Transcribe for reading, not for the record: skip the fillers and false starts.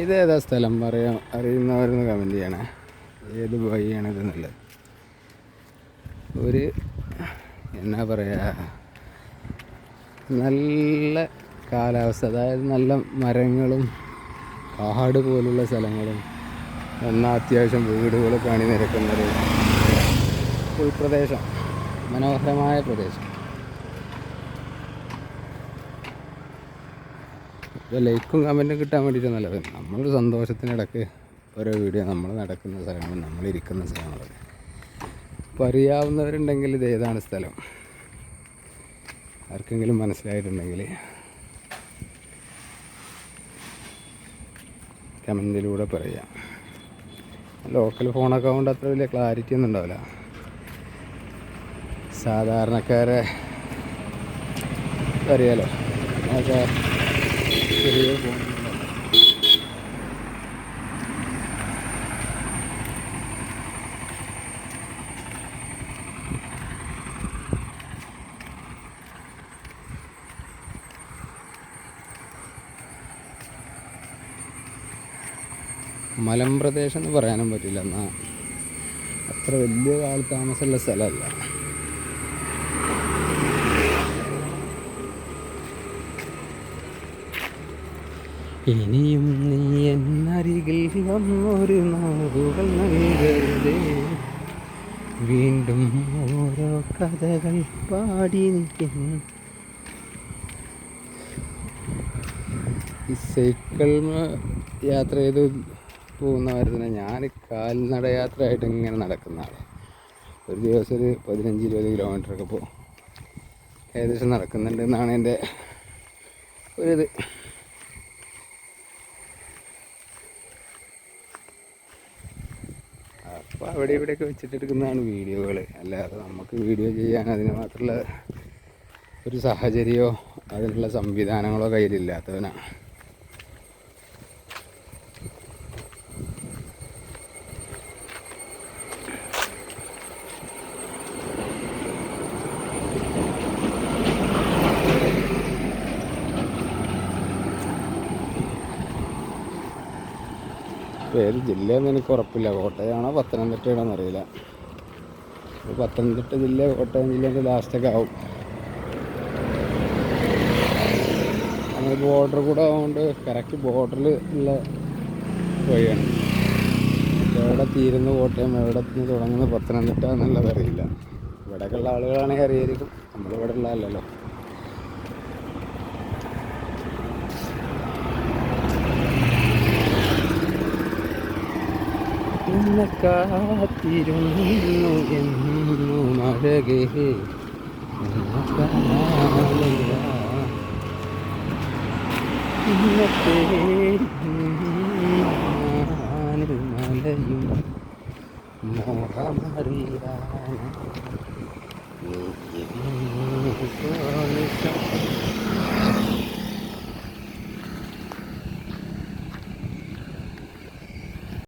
ഇതേതാ സ്ഥലം അറിയുന്നവരൊന്ന് കമൻറ്റ് ചെയ്യണേ. ഏത് വഴിയാണിതെന്നുള്ളത്. ഒരു എന്നാ പറയുക, നല്ല കാലാവസ്ഥ, അതായത് നല്ല മരങ്ങളും കാട് പോലുള്ള സ്ഥലങ്ങളും എന്നാൽ അത്യാവശ്യം വീടുകളൊക്കെ അണിനിരക്കുന്നൊരു ഉൾപ്രദേശം, മനോഹരമായ പ്രദേശം. ഇപ്പോൾ ലൈക്കും കമൻറ്റും കിട്ടാൻ വേണ്ടിയിട്ട് നല്ലത്. നമ്മളൊരു സന്തോഷത്തിനിടയ്ക്ക് ഓരോ വീഡിയോ, നമ്മൾ നടക്കുന്ന സ്ഥലങ്ങളും നമ്മളിരിക്കുന്ന സ്ഥലങ്ങളൊക്കെ. അപ്പോൾ അറിയാവുന്നവരുണ്ടെങ്കിൽ ഇത് ഏതാണ് സ്ഥലം, ആർക്കെങ്കിലും മനസ്സിലായിട്ടുണ്ടെങ്കിൽ കമൻറ്റിലൂടെ പറയാം. ലോക്കൽ ഫോണൊക്കെ കൊണ്ട് അത്ര വലിയ ക്ലാരിറ്റി ഒന്നും ഉണ്ടാവില്ല. സാധാരണക്കാരെ അറിയാലോ, അതൊക്കെ ചെറിയ ഫോൺ. മലമ്പ്രദേശം എന്ന് പറയാനും പറ്റില്ല, എന്നാൽ അത്ര വലിയ ആൾ താമസമുള്ള സ്ഥലമല്ല. ഇനിയും നീ എന്നരികിൽ വന്നൊരു നാളുകൾ നൽകരുതേ, വീണ്ടും ഓരോ കഥകൾ പാടി നിൽക്കുന്നു. ഈ സൈക്കിൾ യാത്ര ചെയ്ത് പോകുന്ന കാര്യത്തിന് ഞാൻ കാൽനട യാത്രയായിട്ട് ഇങ്ങനെ നടക്കുന്ന ആളാണ്. ഒരു ദിവസം ഒരു 15-20 കിലോമീറ്ററൊക്കെ പോകും, ഏകദേശം നടക്കുന്നുണ്ട് എന്നാണ് എൻ്റെ ഒരിത്. അപ്പോൾ അവിടെ ഇവിടെയൊക്കെ വെച്ചിട്ടെടുക്കുന്നതാണ് വീഡിയോകൾ. അല്ലാതെ നമുക്ക് വീഡിയോ ചെയ്യാൻ അതിന് മാത്രമുള്ള ഒരു സാഹചര്യമോ അതിനുള്ള സംവിധാനങ്ങളോ കയ്യിലില്ലാത്തവനാണ്. ഏത് ജില്ലയെന്ന് എനിക്ക് ഉറപ്പില്ല, കോട്ടയമാണോ പത്തനംതിട്ടയാണോന്ന് അറിയില്ല. പത്തനംതിട്ട ജില്ല കോട്ടയം ജില്ലേൻ്റെ ലാസ്റ്റൊക്കെ ആവും. നമ്മൾ ബോർഡർ കൂടെ ആവുകൊണ്ട് കറക്റ്റ് ബോർഡറിൽ ഉള്ള വഴിയാണ്. എവിടെ തീരുന്ന കോട്ടയം, എവിടെ തുടങ്ങുന്ന പത്തനംതിട്ട എന്നുള്ളത് അറിയില്ല. ഇവിടെയൊക്കെ ഉള്ള ആളുകളാണെങ്കിൽ അറിയായിരിക്കും, നമ്മളിവിടെ ഉള്ള അല്ലല്ലോ. ഇന്ന് കാത്തിരുന്നു എന്നും അഴകേ ഇന്നത്തെ മലയും മോഹമറിയാൻ